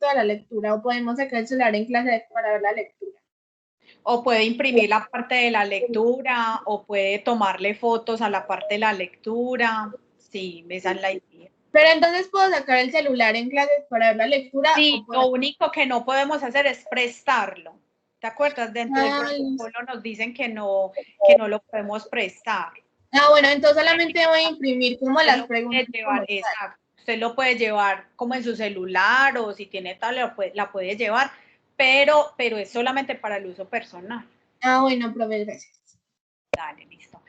propósito de la lectura, o podemos sacar el celular en clase para ver la lectura. O puede imprimir la parte de la lectura, o puede tomarle fotos a la parte de la lectura. Sí, esa es la idea. Pero entonces puedo sacar el celular en clases para ver la lectura. Sí, lo único que no podemos hacer es prestarlo. ¿Te acuerdas? Dentro del protocolo nos dicen que no lo podemos prestar. Bueno, entonces solamente voy a imprimir como las preguntas. Exacto. Usted lo puede llevar como en su celular, o si tiene tablet la puede llevar, pero es solamente para el uso personal. Bueno, profe, gracias. Dale, listo.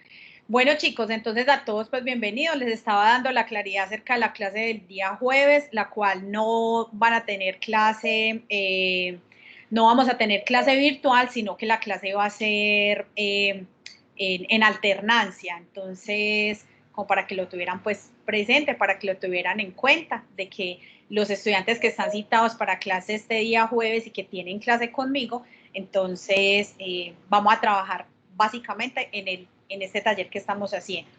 Bueno, chicos, entonces a todos pues bienvenidos. Les estaba dando la claridad acerca de la clase del día jueves, la cual no van a tener clase, no vamos a tener clase virtual, sino que la clase va a ser en alternancia. Entonces, como para que lo tuvieran pues presente, para que lo tuvieran en cuenta, de que los estudiantes que están citados para clase este día jueves y que tienen clase conmigo, entonces vamos a trabajar básicamente en este taller que estamos haciendo.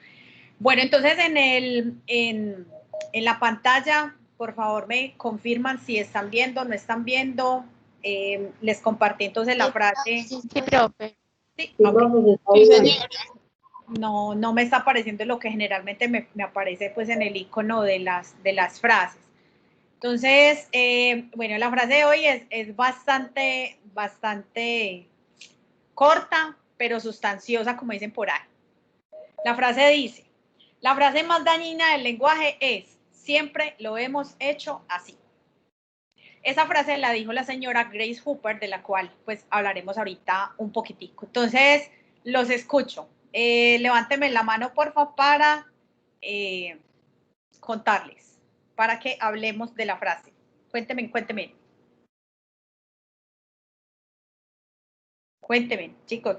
Bueno, entonces en la pantalla, por favor, me confirman si están viendo, no están viendo. Les compartí entonces la frase. Sí, profe. Sí, okay. No me está apareciendo lo que generalmente me aparece pues en el icono de las frases. Entonces, bueno, la frase de hoy es bastante corta, pero sustanciosa, como dicen por ahí. La frase dice, la frase más dañina del lenguaje es, siempre lo hemos hecho así. Esa frase la dijo la señora Grace Hooper, de la cual pues hablaremos ahorita un poquitico. Entonces, los escucho. Levánteme la mano, por favor, para contarles, para que hablemos de la frase. Cuénteme. Cuénteme, chicos.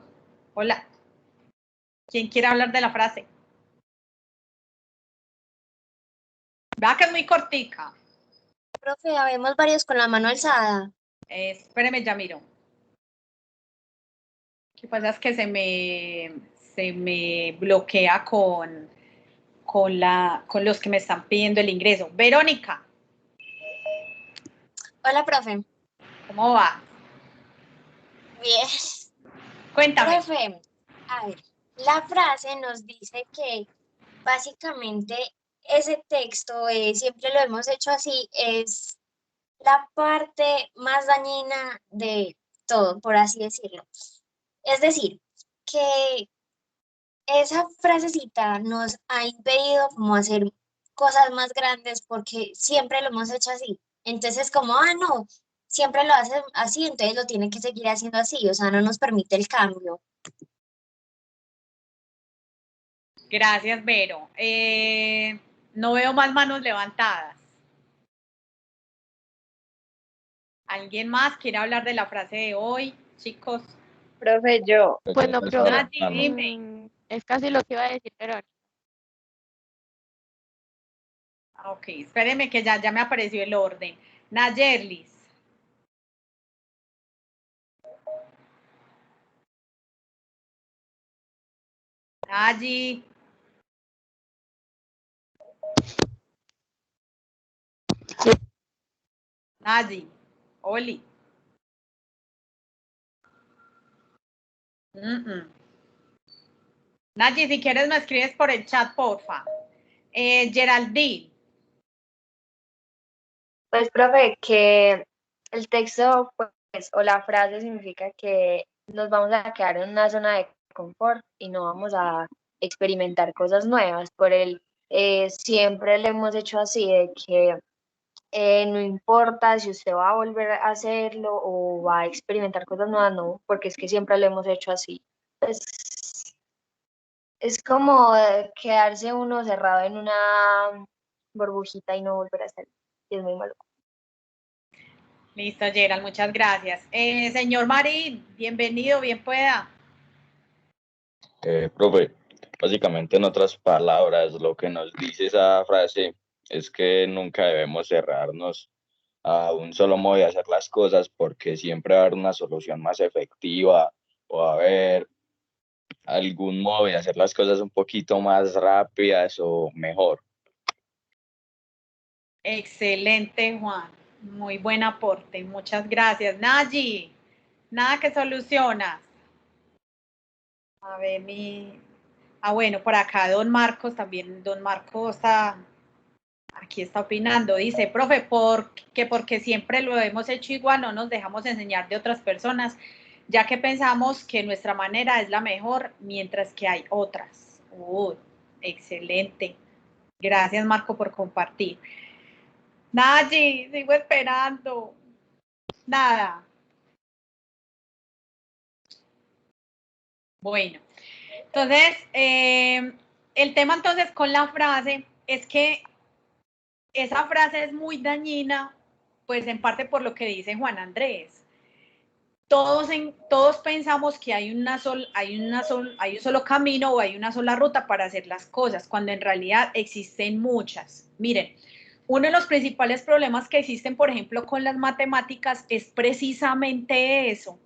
Hola. ¿Quién quiere hablar de la frase? Vea que es muy cortica. Profe, habemos varios con la mano alzada. Espéreme, ya miro. Lo que pasa es que se me bloquea con los que me están pidiendo el ingreso. Verónica. Hola, profe. ¿Cómo va? Bien. Cuéntame. Profe, a ver, la frase nos dice que básicamente ese texto, siempre lo hemos hecho así, es la parte más dañina de todo, por así decirlo. Es decir, que esa frasecita nos ha impedido como hacer cosas más grandes porque siempre lo hemos hecho así. Entonces, como, no, siempre lo hacen así, entonces lo tiene que seguir haciendo así, o sea, no nos permite el cambio. Gracias, Vero. No veo más manos levantadas. ¿Alguien más quiere hablar de la frase de hoy, chicos? Profe, yo. Bueno, profe, dime. es casi lo que iba a decir, pero Ok, espéreme que ya me apareció el orden. Nayerlis. Nayi. Nayi. Oli. Nayi, si quieres me escribes por el chat, porfa. Geraldine. Pues, profe, que el texto, pues, o la frase significa que nos vamos a quedar en una zona de confort y no vamos a experimentar cosas nuevas. Siempre le hemos hecho así, de que no importa si usted va a volver a hacerlo o va a experimentar cosas nuevas, no, porque es que siempre lo hemos hecho así. Pues, es como quedarse uno cerrado en una burbujita y no volver a salir. Y es muy malo. Listo, Gerald, muchas gracias. Señor Marín, bienvenido, bien pueda. Profe, básicamente en otras palabras, lo que nos dice esa frase es que nunca debemos cerrarnos a un solo modo de hacer las cosas porque siempre va a haber una solución más efectiva o va a haber algún modo de hacer las cosas un poquito más rápidas o mejor. Excelente, Juan. Muy buen aporte, muchas gracias. Nayi, nada que solucionas. A ver, bueno, por acá don Marcos también, don Marcos aquí está opinando, dice, profe, porque siempre lo hemos hecho igual, no nos dejamos enseñar de otras personas, ya que pensamos que nuestra manera es la mejor, mientras que hay otras. Excelente. Gracias, Marco, por compartir. Nayi, sigo esperando. Nada. Bueno, entonces, el tema entonces con la frase es que esa frase es muy dañina, pues en parte por lo que dice Juan Andrés. Todos pensamos que hay un solo camino o hay una sola ruta para hacer las cosas, cuando en realidad existen muchas. Miren, uno de los principales problemas que existen, por ejemplo, con las matemáticas es precisamente eso.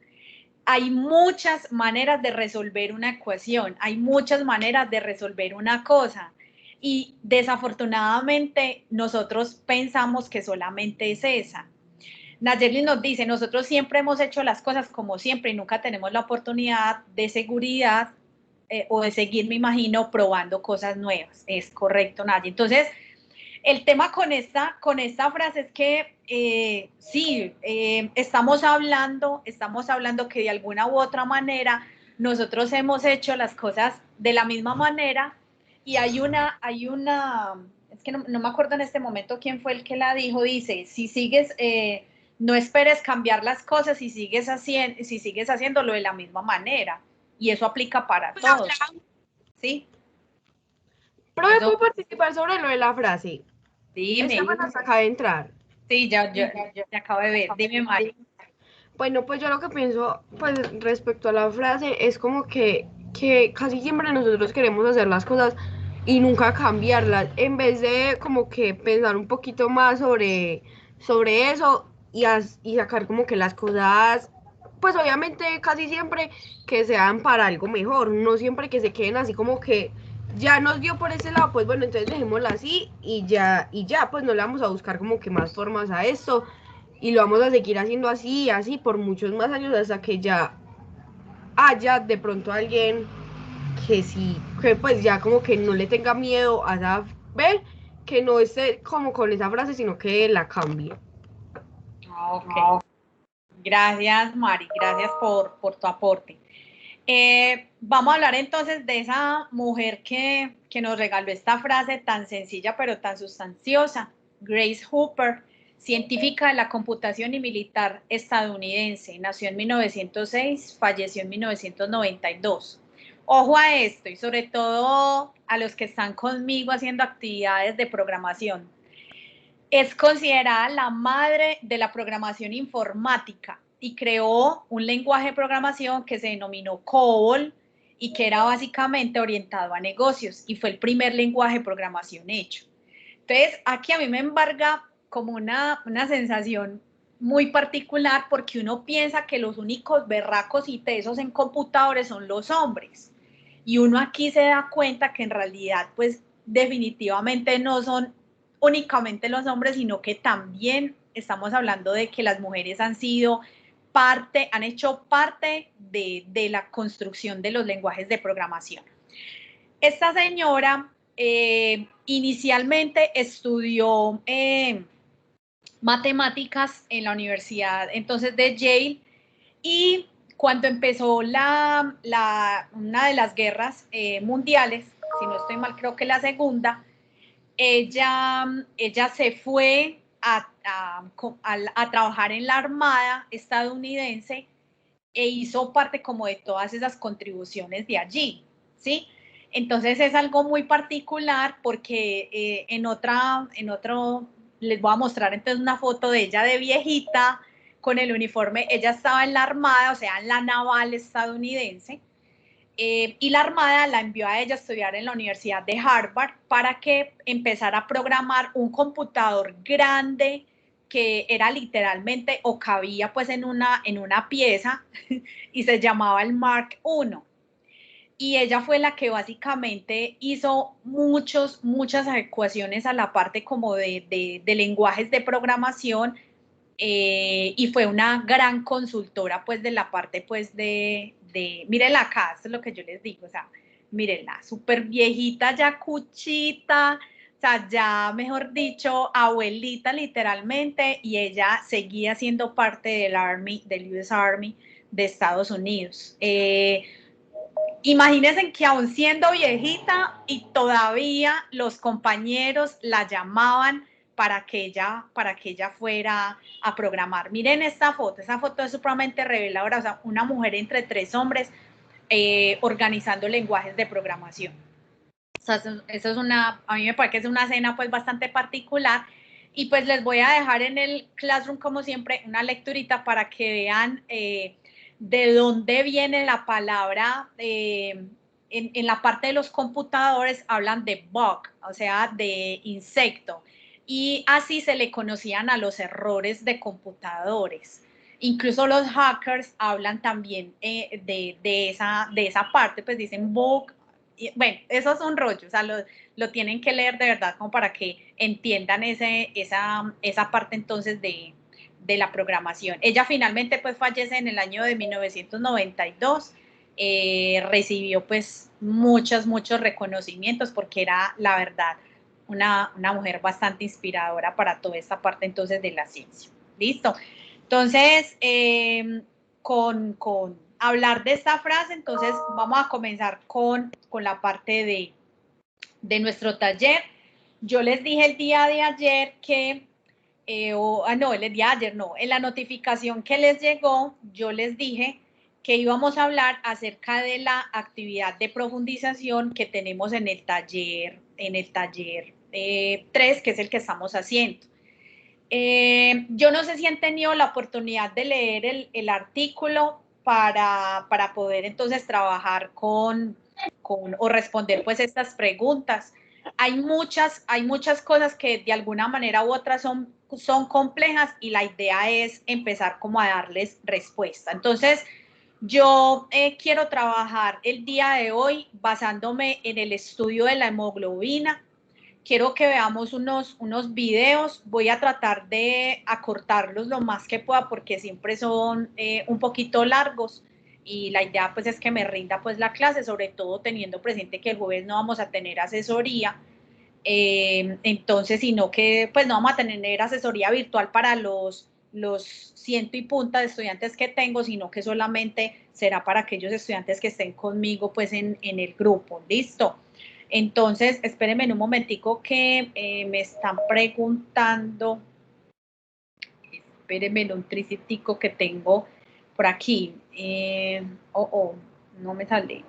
Hay muchas maneras de resolver una ecuación, hay muchas maneras de resolver una cosa. Y desafortunadamente nosotros pensamos que solamente es esa. Nayeli nos dice, nosotros siempre hemos hecho las cosas como siempre y nunca tenemos la oportunidad de seguridad o de seguir, me imagino, probando cosas nuevas. Es correcto, Nayeli. Entonces, el tema con esta frase es que sí, estamos hablando que de alguna u otra manera nosotros hemos hecho las cosas de la misma manera y hay una, es que no me acuerdo en este momento quién fue el que la dijo, dice, si sigues, no esperes cambiar las cosas si sigues haciéndolo de la misma manera. Y eso aplica para todos. ¿Sí? Profe, ¿puedo participar sobre lo de la frase? Dime. Esta apenas acaba de entrar. Sí, ya acabo de ver. Dime, Mari. Bueno, pues yo lo que pienso, pues respecto a la frase, es como que casi siempre nosotros queremos hacer las cosas y nunca cambiarlas, en vez de como que pensar un poquito más sobre eso y sacar como que las cosas, pues obviamente casi siempre que sean para algo mejor, no siempre que se queden así como que ya nos dio por ese lado, pues bueno, entonces dejémosla así y ya, pues no le vamos a buscar como que más formas a esto y lo vamos a seguir haciendo así, así por muchos más años hasta que ya haya de pronto alguien que sí, que pues ya como que no le tenga miedo a saber que no esté como con esa frase, sino que la cambie. Ok. Gracias, Mari. Gracias por tu aporte. Vamos a hablar entonces de esa mujer que nos regaló esta frase tan sencilla pero tan sustanciosa, Grace Hooper, científica de la computación y militar estadounidense. Nació en 1906, falleció en 1992. Ojo a esto y sobre todo a los que están conmigo haciendo actividades de programación. Es considerada la madre de la programación informática y creó un lenguaje de programación que se denominó COBOL y que era básicamente orientado a negocios y fue el primer lenguaje de programación hecho. Entonces, aquí a mí me embarga como una sensación muy particular porque uno piensa que los únicos berracos y tesos en computadores son los hombres. Y uno aquí se da cuenta que en realidad, pues, definitivamente no son únicamente los hombres, sino que también estamos hablando de que las mujeres han hecho parte de la construcción de los lenguajes de programación. Esta señora inicialmente estudió matemáticas en la universidad entonces de Yale y cuando empezó una de las guerras mundiales, si no estoy mal, creo que la segunda, ella se fue a trabajar en la Armada estadounidense e hizo parte como de todas esas contribuciones de allí, ¿sí? Entonces es algo muy particular porque en otro, les voy a mostrar entonces una foto de ella de viejita con el uniforme, ella estaba en la Armada, o sea, en la naval estadounidense, y la Armada la envió a ella a estudiar en la Universidad de Harvard para que empezara a programar un computador grande que era literalmente o cabía pues en una pieza y se llamaba el Mark I. Y ella fue la que básicamente hizo muchas ecuaciones a la parte como de lenguajes de programación y fue una gran consultora pues de la parte pues mírenla acá, esto es lo que yo les digo, o sea, mírenla, súper viejita ya cuchita, o sea, ya mejor dicho, abuelita literalmente, y ella seguía siendo parte del US Army de Estados Unidos. Imagínense que aún siendo viejita y todavía los compañeros la llamaban para que ella fuera a programar. Miren esta foto es supremamente reveladora, o sea, una mujer entre 3 hombres organizando lenguajes de programación. O sea, eso es a mí me parece que es una escena pues bastante particular, y pues les voy a dejar en el Classroom como siempre una lecturita para que vean de dónde viene la palabra. En la parte de los computadores hablan de bug, o sea, de insecto, y así se le conocían a los errores de computadores. Incluso los hackers hablan también de esa parte, pues dicen bug. Bueno, eso es un rollo, o sea, lo tienen que leer de verdad como para que entiendan esa parte entonces de la programación. Ella finalmente pues fallece en el año de 1992, recibió pues muchos reconocimientos porque era, la verdad, una mujer bastante inspiradora para toda esta parte entonces de la ciencia. ¿Listo? Entonces, con hablar de esta frase, entonces vamos a comenzar con la parte de nuestro taller. Yo les dije el día de ayer que, el día de ayer no, en la notificación que les llegó, yo les dije que íbamos a hablar acerca de la actividad de profundización que tenemos en el taller 3, que es el que estamos haciendo. Yo no sé si han tenido la oportunidad de leer el artículo para poder entonces trabajar o responder pues estas preguntas. Hay muchas cosas que de alguna manera u otra son complejas, y la idea es empezar como a darles respuesta. Entonces, yo quiero trabajar el día de hoy basándome en el estudio de la hemoglobina. Quiero que veamos unos videos. Voy a tratar de acortarlos lo más que pueda porque siempre son un poquito largos, y la idea pues es que me rinda pues la clase, sobre todo teniendo presente que el jueves no vamos a tener asesoría, entonces, sino que pues no vamos a tener asesoría virtual para los 100 y punta de estudiantes que tengo, sino que solamente será para aquellos estudiantes que estén conmigo pues en el grupo. ¿Listo? Entonces, espérenme en un momentico que me están preguntando. Espérenme en un tricitico que tengo por aquí. No me sale.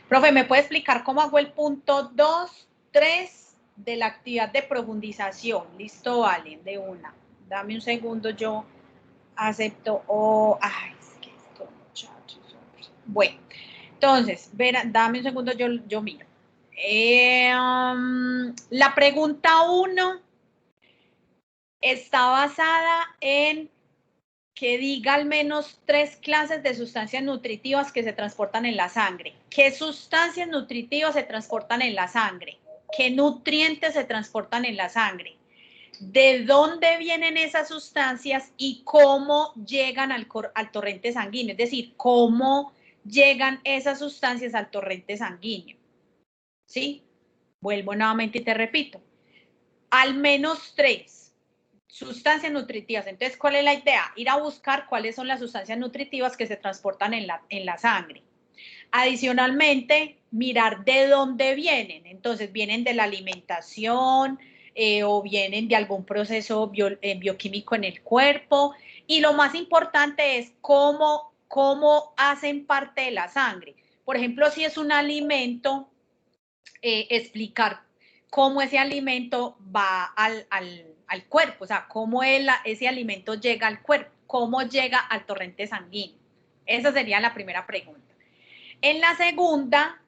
Profe, ¿me puede explicar cómo hago el punto 2, 3 de la actividad de profundización? Listo, vale, de una. Dame un segundo, yo acepto. Ay, es que esto, muchachos. Bueno. Entonces, dame un segundo, yo miro. La pregunta 1 está basada en que diga al menos 3 clases de sustancias nutritivas que se transportan en la sangre. ¿Qué sustancias nutritivas se transportan en la sangre? ¿Qué nutrientes se transportan en la sangre? ¿De dónde vienen esas sustancias y cómo llegan al torrente sanguíneo? Es decir, cómo llegan esas sustancias al torrente sanguíneo. ¿Sí? Vuelvo nuevamente y te repito. Al menos 3 sustancias nutritivas. Entonces, ¿cuál es la idea? Ir a buscar cuáles son las sustancias nutritivas que se transportan en la sangre. Adicionalmente, mirar de dónde vienen. Entonces, vienen de la alimentación o vienen de algún proceso bioquímico en el cuerpo. Y lo más importante es cómo hacen parte de la sangre. Por ejemplo, si es un alimento, explicar cómo ese alimento va al cuerpo, o sea, cómo ese alimento llega al cuerpo, cómo llega al torrente sanguíneo. Esa sería la primera pregunta. En la segunda,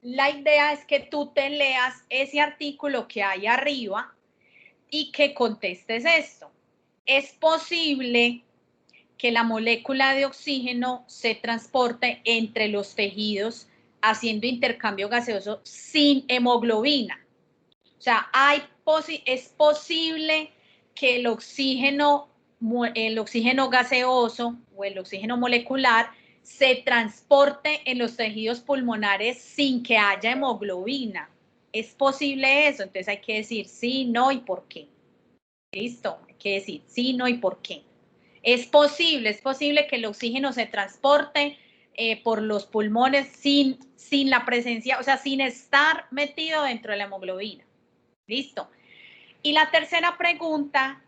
la idea es que tú te leas ese artículo que hay arriba y que contestes esto. ¿Es posible que la molécula de oxígeno se transporte entre los tejidos haciendo intercambio gaseoso sin hemoglobina? O sea, ¿es posible que el oxígeno gaseoso o el oxígeno molecular se transporte en los tejidos pulmonares sin que haya hemoglobina. ¿Es posible eso? Entonces hay que decir sí, no y por qué. ¿Listo? Hay que decir sí, no y por qué. Es posible que el oxígeno se transporte por los pulmones sin la presencia, o sea, sin estar metido dentro de la hemoglobina. ¿Listo? Y la tercera pregunta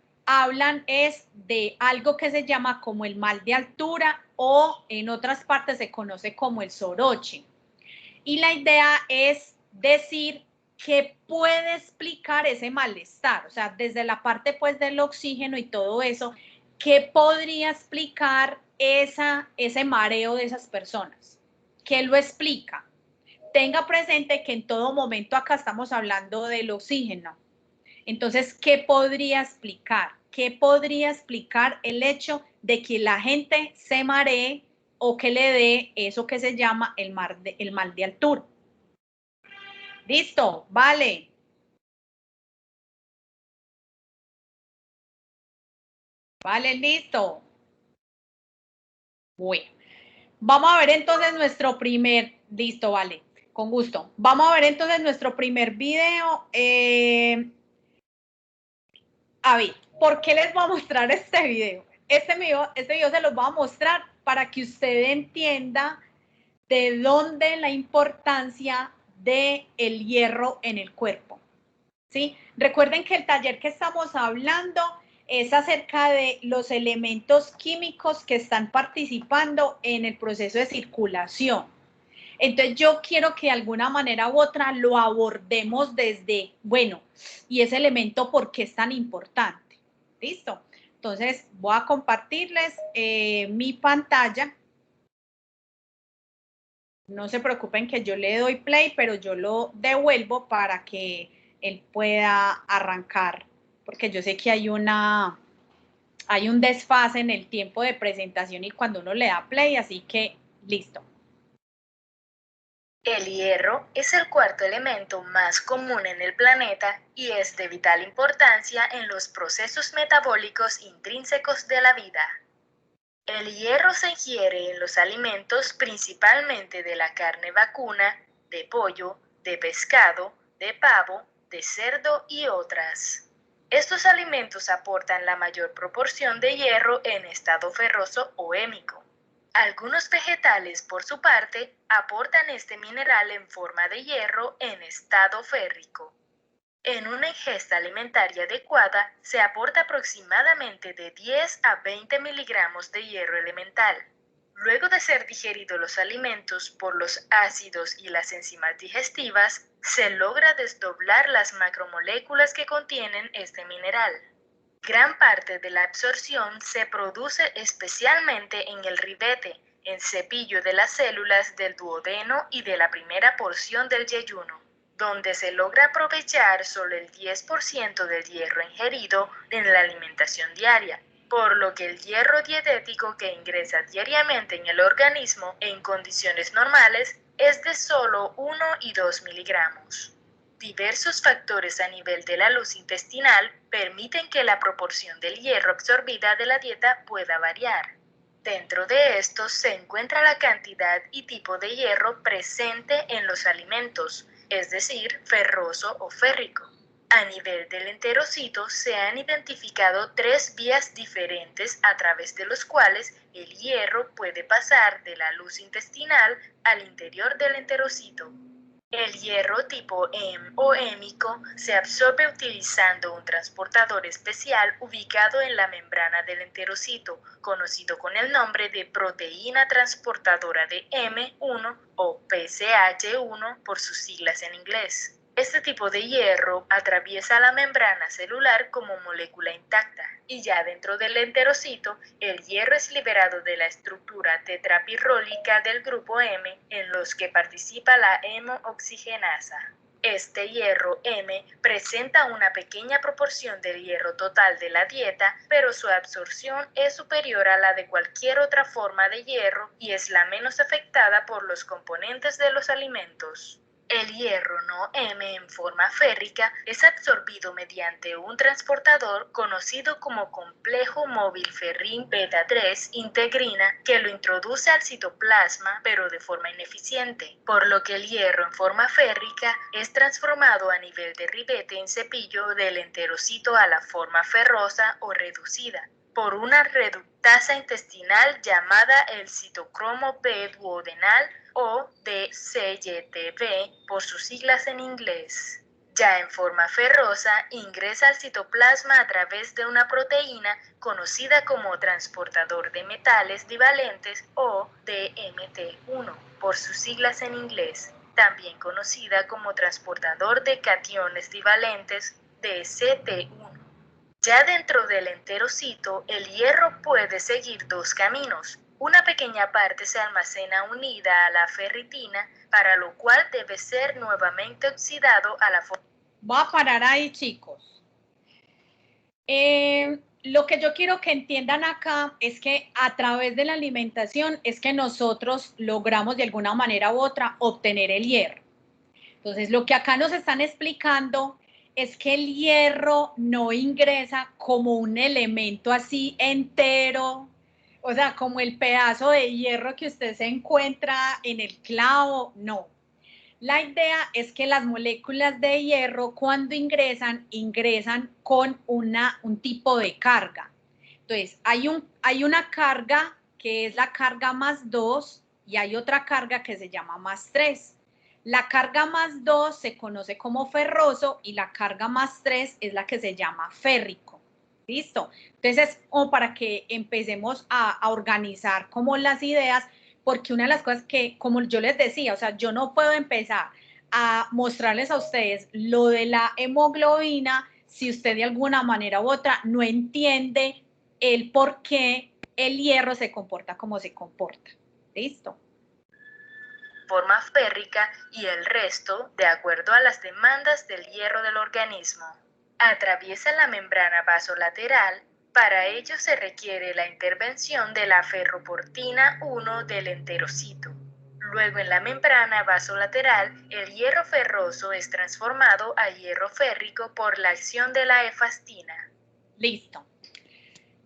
es de algo que se llama como el mal de altura o en otras partes se conoce como el soroche. Y la idea es decir qué puede explicar ese malestar, o sea, desde la parte pues del oxígeno y todo eso, ¿qué podría explicar ese mareo de esas personas? ¿Qué lo explica? Tenga presente que en todo momento acá estamos hablando del oxígeno. Entonces, ¿qué podría explicar? ¿Qué podría explicar el hecho de que la gente se maree o que le dé eso que se llama el mal de altura? ¿Listo? Vale. Vale, listo. Bueno, vamos a ver entonces listo, vale, con gusto. Vamos a ver entonces nuestro primer video. A ver, ¿por qué les voy a mostrar este video? Este video se los voy a mostrar para que usted entienda de dónde la importancia del hierro en el cuerpo. ¿Sí? Recuerden que el taller que estamos hablando es acerca de los elementos químicos que están participando en el proceso de circulación. Entonces yo quiero que de alguna manera u otra lo abordemos desde, bueno, ¿y ese elemento por qué es tan importante? ¿Listo? Entonces voy a compartirles mi pantalla. No se preocupen que yo le doy play, pero yo lo devuelvo para que él pueda arrancar, porque yo sé que hay un desfase en el tiempo de presentación y cuando uno le da play, así que listo. El hierro es el cuarto elemento más común en el planeta y es de vital importancia en los procesos metabólicos intrínsecos de la vida. El hierro se ingiere en los alimentos principalmente de la carne vacuna, de pollo, de pescado, de pavo, de cerdo y otras. Estos alimentos aportan la mayor proporción de hierro en estado ferroso o hémico. Algunos vegetales, por su parte, aportan este mineral en forma de hierro en estado férrico. En una ingesta alimentaria adecuada se aporta aproximadamente de 10 a 20 miligramos de hierro elemental. Luego de ser digeridos los alimentos por los ácidos y las enzimas digestivas, se logra desdoblar las macromoléculas que contienen este mineral. Gran parte de la absorción se produce especialmente en el ribete, en cepillo de las células del duodeno y de la primera porción del yeyuno, donde se logra aprovechar solo el 10% del hierro ingerido en la alimentación diaria, por lo que el hierro dietético que ingresa diariamente en el organismo en condiciones normales es de solo 1 y 2 miligramos. Diversos factores a nivel de la luz intestinal permiten que la proporción del hierro absorbida de la dieta pueda variar. Dentro de estos se encuentra la cantidad y tipo de hierro presente en los alimentos, es decir, ferroso o férrico. A nivel del enterocito se han identificado 3 vías diferentes a través de los cuales el hierro puede pasar de la luz intestinal al interior del enterocito. El hierro tipo Hem o hémico se absorbe utilizando un transportador especial ubicado en la membrana del enterocito, conocido con el nombre de proteína transportadora de M1 o PCH1 por sus siglas en inglés. Este tipo de hierro atraviesa la membrana celular como molécula intacta y ya dentro del enterocito, el hierro es liberado de la estructura tetrapirrólica del grupo M en los que participa la hemooxigenasa. Este hierro M presenta una pequeña proporción del hierro total de la dieta, pero su absorción es superior a la de cualquier otra forma de hierro y es la menos afectada por los componentes de los alimentos. El hierro no M en forma férrica es absorbido mediante un transportador conocido como complejo móvil ferrín beta 3 integrina que lo introduce al citoplasma pero de forma ineficiente, por lo que el hierro en forma férrica es transformado a nivel de ribete en cepillo del enterocito a la forma ferrosa o reducida por una reductasa intestinal llamada el citocromo B duodenal o DCYTB por sus siglas en inglés. Ya en forma ferrosa, ingresa al citoplasma a través de una proteína conocida como transportador de metales divalentes o DMT1 por sus siglas en inglés, también conocida como transportador de cationes divalentes DCT1. Ya dentro del enterocito, el hierro puede seguir dos caminos. Una pequeña parte se almacena unida a la ferritina, para lo cual debe ser nuevamente oxidado a la forma. Voy a parar ahí, chicos. Lo que yo quiero que entiendan acá es que a través de la alimentación es que nosotros logramos de alguna manera u otra obtener el hierro. Entonces, lo que acá nos están explicando es que el hierro no ingresa como un elemento así entero, o sea, como el pedazo de hierro que usted se encuentra en el clavo, no. La idea es que las moléculas de hierro cuando ingresan con un tipo de carga. Entonces, hay una carga que es la carga +2 y hay otra carga que se llama +3. La carga +2 se conoce como ferroso y la carga +3 es la que se llama férrico. ¿Listo? Entonces, es como para que empecemos a organizar como las ideas, porque una de las cosas que, como yo les decía, o sea, yo no puedo empezar a mostrarles a ustedes lo de la hemoglobina si usted de alguna manera u otra no entiende el por qué el hierro se comporta como se comporta. ¿Listo? Forma férrica y el resto de acuerdo a las demandas del hierro del organismo. Atraviesa la membrana vasolateral. Para ello se requiere la intervención de la ferroportina 1 del enterocito. Luego en la membrana vasolateral, el hierro ferroso es transformado a hierro férrico por la acción de la efastina. Listo.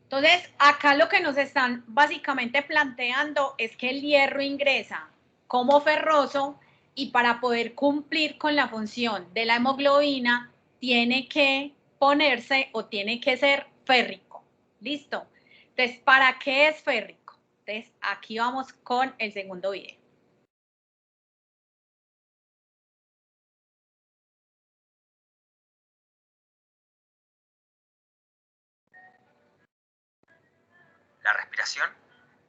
Entonces, acá lo que nos están básicamente planteando es que el hierro ingresa como ferroso y para poder cumplir con la función de la hemoglobina tiene que ponerse o tiene que ser férrico. ¿Listo? Entonces, ¿para qué es férrico? Entonces, aquí vamos con el segundo video. La respiración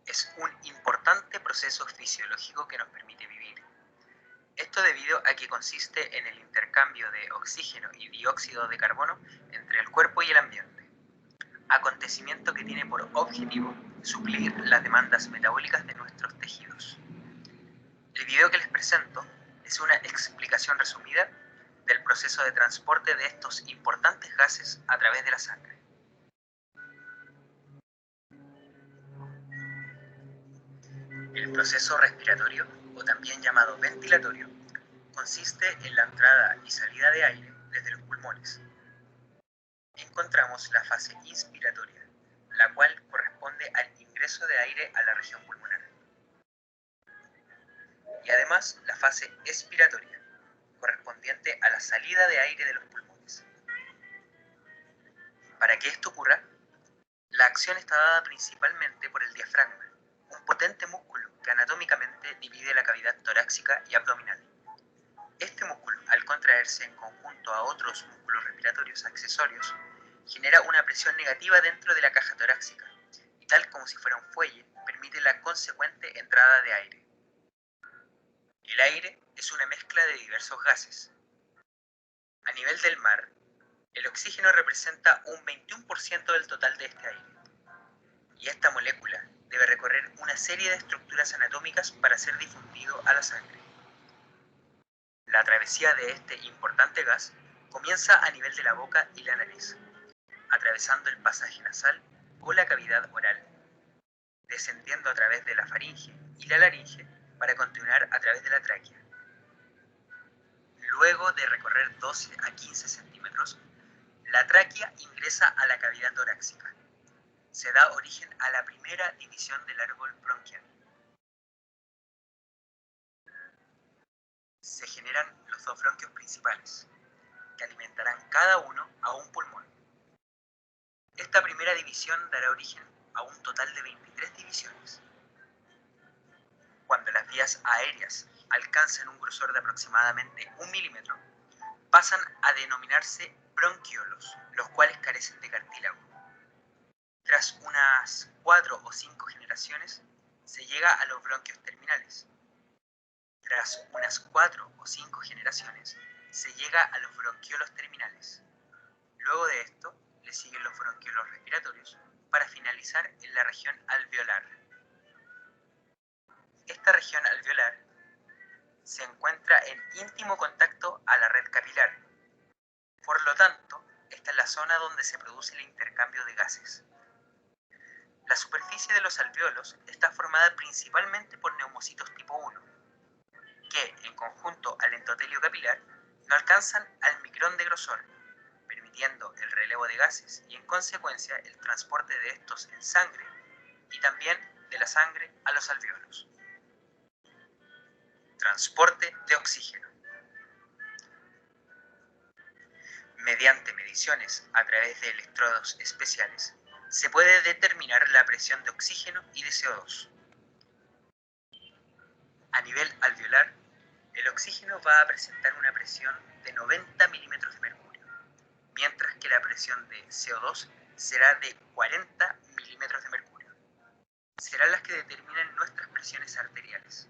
es un importante proceso fisiológico que nos permite vivir. Esto debido a que consiste en el intercambio de oxígeno y dióxido de carbono entre el cuerpo y el ambiente, acontecimiento que tiene por objetivo suplir las demandas metabólicas de nuestros tejidos. El video que les presento es una explicación resumida del proceso de transporte de estos importantes gases a través de la sangre. El proceso respiratorio, o también llamado ventilatorio, consiste en la entrada y salida de aire desde los pulmones. Encontramos la fase inspiratoria, la cual corresponde al ingreso de aire a la región pulmonar. Y además la fase expiratoria, correspondiente a la salida de aire de los pulmones. Para que esto ocurra, la acción está dada principalmente por el diafragma, un potente músculo que anatómicamente divide la cavidad torácica y abdominal. Este músculo, al contraerse en conjunto a otros músculos respiratorios accesorios, genera una presión negativa dentro de la caja torácica y, tal como si fuera un fuelle, permite la consecuente entrada de aire. El aire es una mezcla de diversos gases. A nivel del mar, el oxígeno representa un 21% del total de este aire, y esta molécula debe recorrer una serie de estructuras anatómicas para ser difundido a la sangre. La travesía de este importante gas comienza a nivel de la boca y la nariz, atravesando el pasaje nasal o la cavidad oral, descendiendo a través de la faringe y la laringe para continuar a través de la tráquea. Luego de recorrer 12 a 15 centímetros, la tráquea ingresa a la cavidad torácica. Se da origen a la primera división del árbol bronquial. Se generan los dos bronquios principales, que alimentarán cada uno a un pulmón. Esta primera división dará origen a un total de 23 divisiones. Cuando las vías aéreas alcanzan un grosor de aproximadamente 1 milímetro, pasan a denominarse bronquiolos, los cuales carecen de cartílago. Tras unas 4 o 5 generaciones, se llega a los bronquios terminales. Tras unas 4 o 5 generaciones, se llega a los bronquiolos terminales. Luego de esto, le siguen los bronquiolos respiratorios, para finalizar en la región alveolar. Esta región alveolar se encuentra en íntimo contacto a la red capilar. Por lo tanto, esta es la zona donde se produce el intercambio de gases. La superficie de los alvéolos está formada principalmente por neumocitos tipo 1, que, en conjunto al endotelio capilar, no alcanzan al micrón de grosor, permitiendo el relevo de gases y, en consecuencia, el transporte de estos en sangre y también de la sangre a los alvéolos. Transporte de oxígeno. Mediante mediciones a través de electrodos especiales, se puede determinar la presión de oxígeno y de CO2. A nivel alveolar, el oxígeno va a presentar una presión de 90 milímetros de mercurio, mientras que la presión de CO2 será de 40 milímetros de mercurio. Serán las que determinen nuestras presiones arteriales.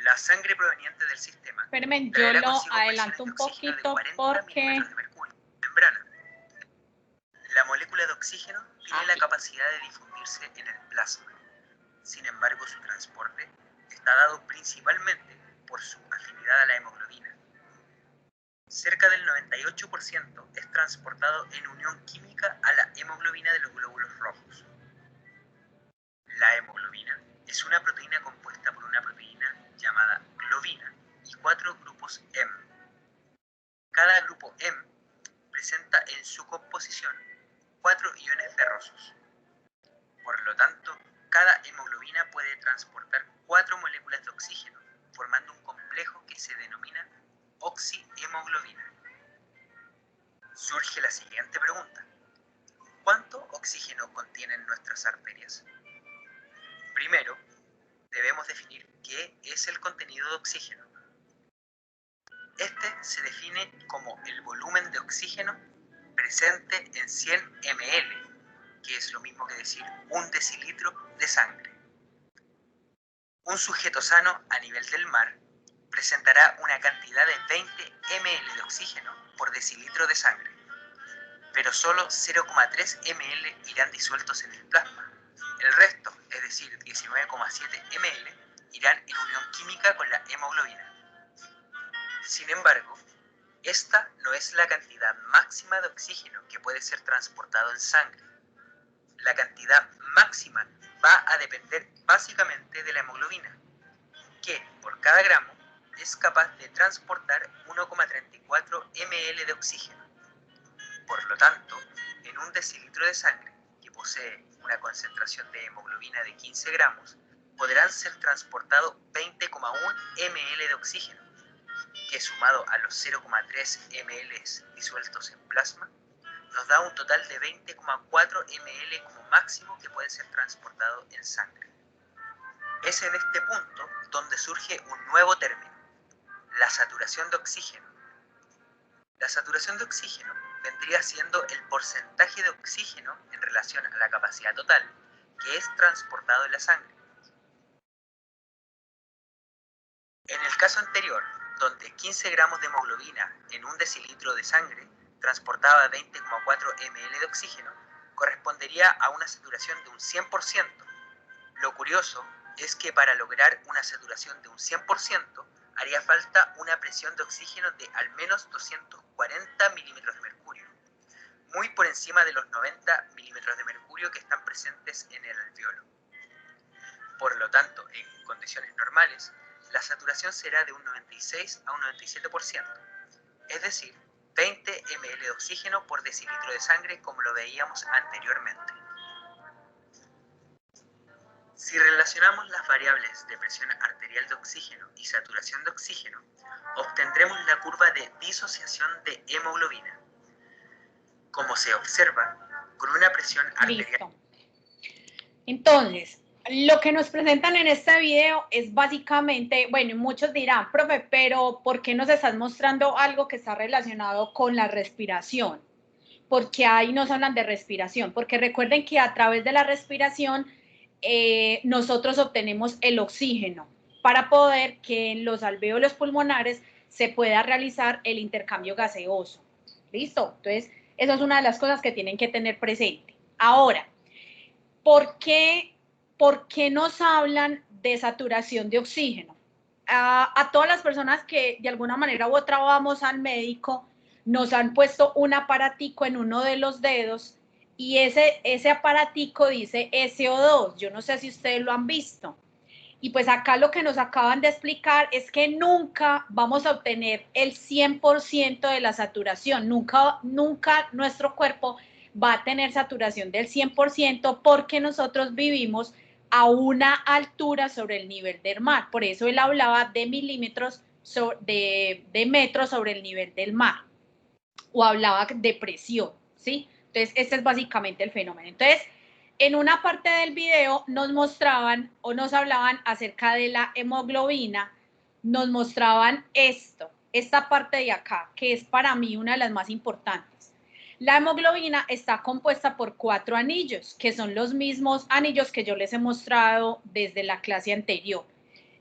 La sangre proveniente del sistema Espérenme, yo traerá lo consigo adelanto un presiones de oxígeno de poquito 40 porque milímetros de mercurio en membrana. La molécula de oxígeno tiene la capacidad de difundirse en el plasma. Sin embargo, su transporte está dado principalmente por su afinidad a la hemoglobina. Cerca del 98% es transportado en unión química a la hemoglobina de los glóbulos rojos. La hemoglobina es una proteína compuesta por una proteína llamada globina y 4 grupos M. Cada grupo M presenta en su composición 4 iones ferrosos. Por lo tanto, cada hemoglobina puede transportar 4 moléculas de oxígeno, formando un complejo que se denomina oxihemoglobina. Surge la siguiente pregunta: ¿cuánto oxígeno contienen nuestras arterias? Primero, debemos definir qué es el contenido de oxígeno. Este se define como el volumen de oxígeno presente en 100 ml, que es lo mismo que decir 1 decilitro de sangre. Un sujeto sano a nivel del mar presentará una cantidad de 20 ml de oxígeno por decilitro de sangre, pero solo 0,3 ml irán disueltos en el plasma. El resto, es decir, 19,7 ml, irán en unión química con la hemoglobina. Sin embargo, esta no es la cantidad máxima de oxígeno que puede ser transportado en sangre. La cantidad máxima va a depender básicamente de la hemoglobina, que por cada gramo es capaz de transportar 1,34 ml de oxígeno. Por lo tanto, en un decilitro de sangre que posee una concentración de hemoglobina de 15 gramos, podrán ser transportados 20,1 ml de oxígeno, que sumado a los 0,3 ml disueltos en plasma, nos da un total de 20,4 ml como máximo que puede ser transportado en sangre. Es en este punto donde surge un nuevo término: la saturación de oxígeno. La saturación de oxígeno vendría siendo el porcentaje de oxígeno en relación a la capacidad total que es transportado en la sangre. En el caso anterior, donde 15 gramos de hemoglobina en un decilitro de sangre transportaba 20,4 ml de oxígeno, correspondería a una saturación de un 100%. Lo curioso es que para lograr una saturación de un 100%, haría falta una presión de oxígeno de al menos 240 milímetros de mercurio, muy por encima de los 90 milímetros de mercurio que están presentes en el alvéolo. Por lo tanto, en condiciones normales, la saturación será de un 96 a un 97%, es decir, 20 ml de oxígeno por decilitro de sangre, como lo veíamos anteriormente. Si relacionamos las variables de presión arterial de oxígeno y saturación de oxígeno, obtendremos la curva de disociación de hemoglobina, como se observa con una presión arterial. Listo. Entonces, lo que nos presentan en este video es básicamente, bueno, muchos dirán, profe, pero ¿por qué nos estás mostrando algo que está relacionado con la respiración? Porque ahí nos hablan de respiración, porque recuerden que a través de la respiración nosotros obtenemos el oxígeno para poder que en los alvéolos pulmonares se pueda realizar el intercambio gaseoso. ¿Listo? Entonces, esa es una de las cosas que tienen que tener presente. Ahora, ¿por qué nos hablan de saturación de oxígeno? A todas las personas que de alguna manera u otra vamos al médico, nos han puesto un aparatico en uno de los dedos y ese aparatico dice SO2. Yo no sé si ustedes lo han visto. Y pues acá lo que nos acaban de explicar es que nunca vamos a obtener el 100% de la saturación. Nunca nuestro cuerpo va a tener saturación del 100% porque nosotros vivimos a una altura sobre el nivel del mar. Por eso él hablaba de milímetros, de metros sobre el nivel del mar. O hablaba de presión, ¿sí? Entonces, este es básicamente el fenómeno. Entonces, en una parte del video nos mostraban o nos hablaban acerca de la hemoglobina, nos mostraban esta parte de acá, que es para mí una de las más importantes. La hemoglobina está compuesta por 4 anillos, que son los mismos anillos que yo les he mostrado desde la clase anterior.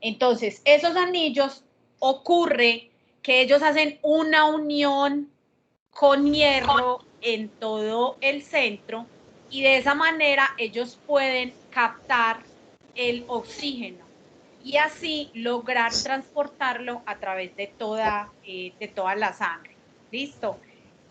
Entonces, esos anillos ocurre que ellos hacen una unión con hierro en todo el centro y de esa manera ellos pueden captar el oxígeno y así lograr transportarlo a través de toda la sangre. ¿Listo?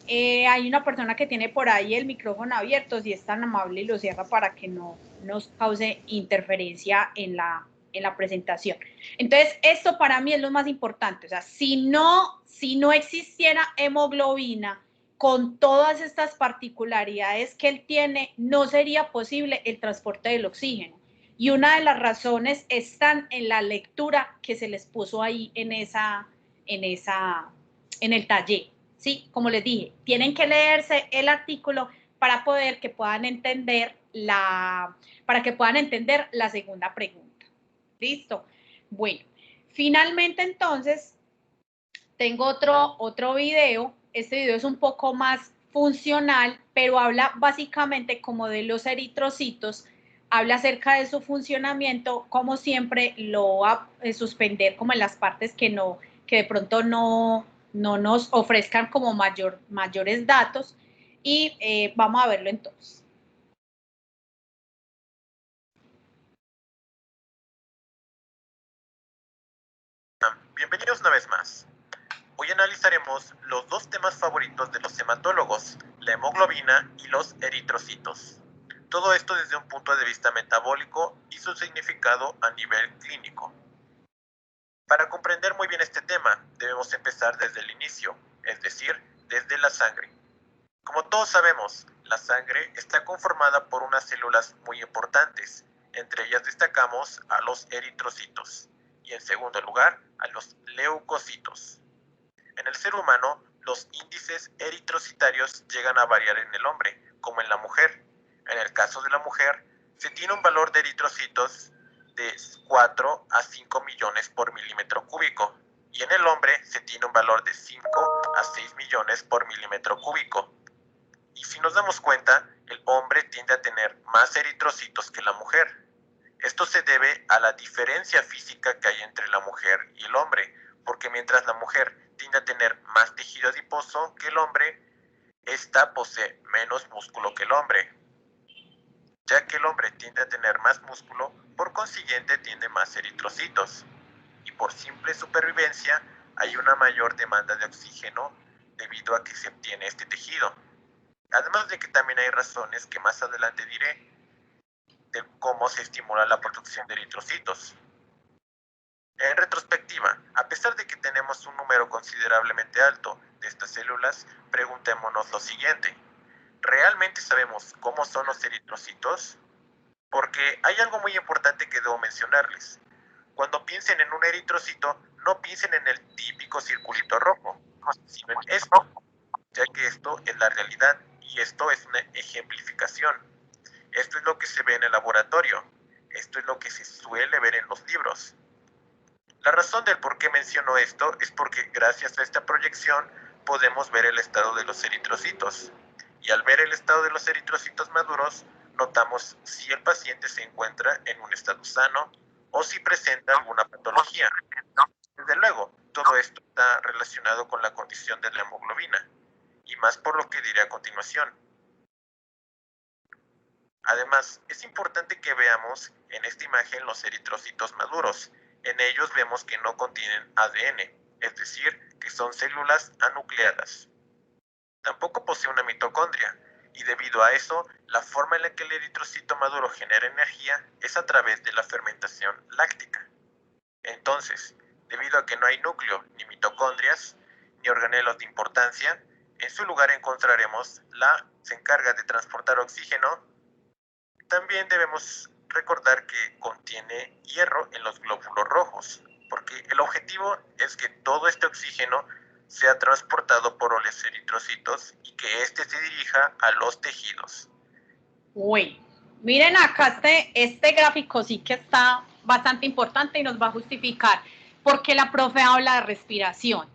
Hay una persona que tiene por ahí el micrófono abierto, si es tan amable y lo cierra para que no nos cause interferencia en la presentación. Entonces, esto para mí es lo más importante. O sea, si no existiera hemoglobina con todas estas particularidades que él tiene, no sería posible el transporte del oxígeno. Y una de las razones están en la lectura que se les puso ahí en el taller. Sí, como les dije, tienen que leerse el artículo para que puedan entender la segunda pregunta. ¿Listo? Bueno, finalmente entonces tengo otro video. Este video es un poco más funcional, pero habla básicamente como de los eritrocitos, habla acerca de su funcionamiento, como siempre lo va a suspender como en las partes que de pronto no nos ofrezcan como mayores datos y vamos a verlo entonces. Bienvenidos una vez más. Hoy analizaremos los dos temas favoritos de los hematólogos, la hemoglobina y los eritrocitos. Todo esto desde un punto de vista metabólico y su significado a nivel clínico. Para comprender muy bien este tema, debemos empezar desde el inicio, es decir, desde la sangre. Como todos sabemos, la sangre está conformada por unas células muy importantes. Entre ellas destacamos a los eritrocitos y en segundo lugar a los leucocitos. En el ser humano, los índices eritrocitarios llegan a variar en el hombre, como en la mujer. En el caso de la mujer, se tiene un valor de eritrocitos de 4 a 5 millones por milímetro cúbico, y en el hombre se tiene un valor de 5 a 6 millones por milímetro cúbico. Y si nos damos cuenta, el hombre tiende a tener más eritrocitos que la mujer. Esto se debe a la diferencia física que hay entre la mujer y el hombre, porque mientras la mujer tiende a tener más tejido adiposo que el hombre, esta posee menos músculo que el hombre. Ya que el hombre tiende a tener más músculo, por consiguiente tiene más eritrocitos. Y por simple supervivencia, hay una mayor demanda de oxígeno debido a que se obtiene este tejido. Además de que también hay razones que más adelante diré de cómo se estimula la producción de eritrocitos. En retrospectiva, a pesar de que tenemos un número considerablemente alto de estas células, preguntémonos lo siguiente: ¿realmente sabemos cómo son los eritrocitos? Porque hay algo muy importante que debo mencionarles. Cuando piensen en un eritrocito, no piensen en el típico circulito rojo, sino en esto, ya que esto es la realidad y esto es una ejemplificación. Esto es lo que se ve en el laboratorio. Esto es lo que se suele ver en los libros. La razón del por qué menciono esto es porque gracias a esta proyección podemos ver el estado de los eritrocitos. Y al ver el estado de los eritrocitos maduros, notamos si el paciente se encuentra en un estado sano o si presenta alguna patología. Desde luego, todo esto está relacionado con la condición de la hemoglobina, y más por lo que diré a continuación. Además, es importante que veamos en esta imagen los eritrocitos maduros. En ellos vemos que no contienen ADN, es decir, que son células anucleadas. Tampoco posee una mitocondria, y debido a eso, la forma en la que el eritrocito maduro genera energía es a través de la fermentación láctica. Entonces, debido a que no hay núcleo, ni mitocondrias, ni organelos de importancia, en su lugar encontraremos se encarga de transportar oxígeno. También debemos recordar que contiene hierro en los glóbulos rojos, porque el objetivo es que todo este oxígeno sea transportado por los eritrocitos y que éste se dirija a los tejidos. Uy, miren acá este gráfico sí que está bastante importante y nos va a justificar por qué la profe habla de respiración.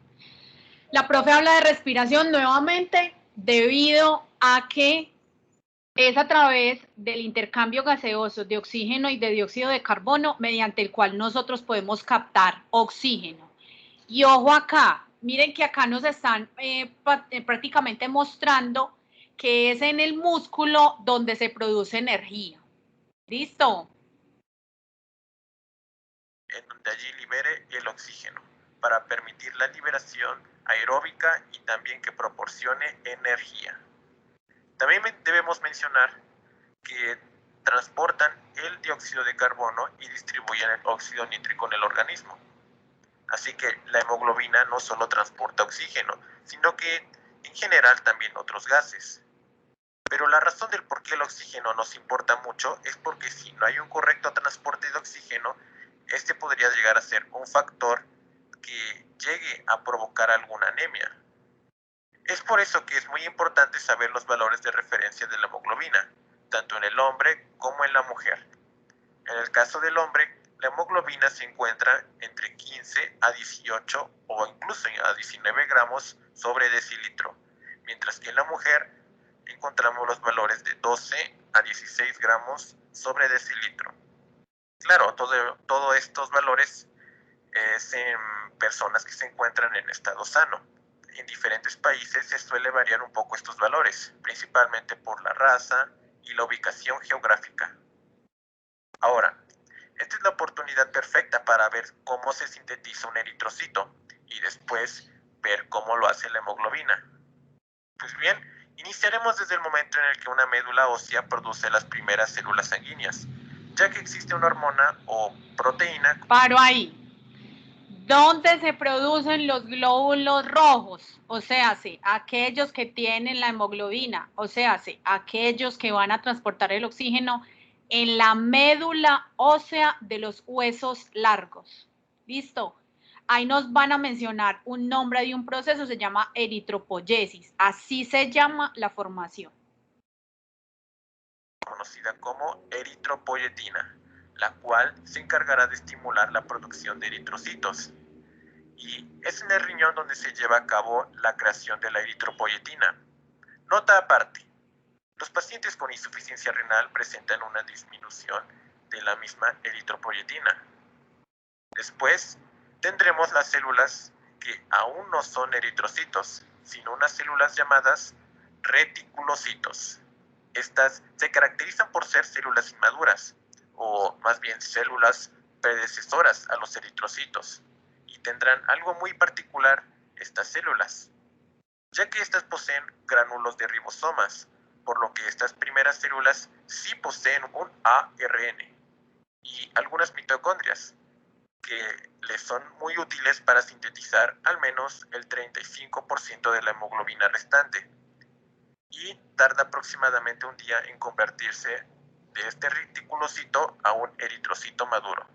La profe habla de respiración nuevamente debido a que es a través del intercambio gaseoso de oxígeno y de dióxido de carbono mediante el cual nosotros podemos captar oxígeno. Y ojo acá, miren que acá nos están prácticamente mostrando que es en el músculo donde se produce energía. ¿Listo? En donde allí libere el oxígeno, para permitir la liberación aeróbica y también que proporcione energía. También debemos mencionar que transportan el dióxido de carbono y distribuyen el óxido nítrico en el organismo. Así que la hemoglobina no solo transporta oxígeno, sino que en general también otros gases. Pero la razón del por qué el oxígeno nos importa mucho es porque si no hay un correcto transporte de oxígeno, este podría llegar a ser un factor que llegue a provocar alguna anemia. Es por eso que es muy importante saber los valores de referencia de la hemoglobina, tanto en el hombre como en la mujer. En el caso del hombre, la hemoglobina se encuentra entre 15 a 18 o incluso a 19 gramos sobre decilitro, mientras que en la mujer encontramos los valores de 12 a 16 gramos sobre decilitro. Claro, todos estos valores es en personas que se encuentran en estado sano. En diferentes países se suele variar un poco estos valores, principalmente por la raza y la ubicación geográfica. Ahora, esta es la oportunidad perfecta para ver cómo se sintetiza un eritrocito y después ver cómo lo hace la hemoglobina. Pues bien, iniciaremos desde el momento en el que una médula ósea produce las primeras células sanguíneas, ya que existe una hormona o proteína. Paro ahí. ¿Dónde se producen los glóbulos rojos? O sea, sí, aquellos que tienen la hemoglobina, o sea, sí, aquellos que van a transportar el oxígeno en la médula ósea de los huesos largos. ¿Listo? Ahí nos van a mencionar un nombre de un proceso, se llama eritropoyesis. Así se llama la formación. Conocida como eritropoyetina, la cual se encargará de estimular la producción de eritrocitos. Y es en el riñón donde se lleva a cabo la creación de la eritropoyetina. Nota aparte, los pacientes con insuficiencia renal presentan una disminución de la misma eritropoyetina. Después tendremos las células que aún no son eritrocitos, sino unas células llamadas reticulocitos. Estas se caracterizan por ser células inmaduras, o más bien células predecesoras a los eritrocitos, y tendrán algo muy particular estas células, ya que estas poseen gránulos de ribosomas, por lo que estas primeras células sí poseen un ARN y algunas mitocondrias, que les son muy útiles para sintetizar al menos el 35% de la hemoglobina restante y tarda aproximadamente un día en convertirse de este reticulocito a un eritrocito maduro.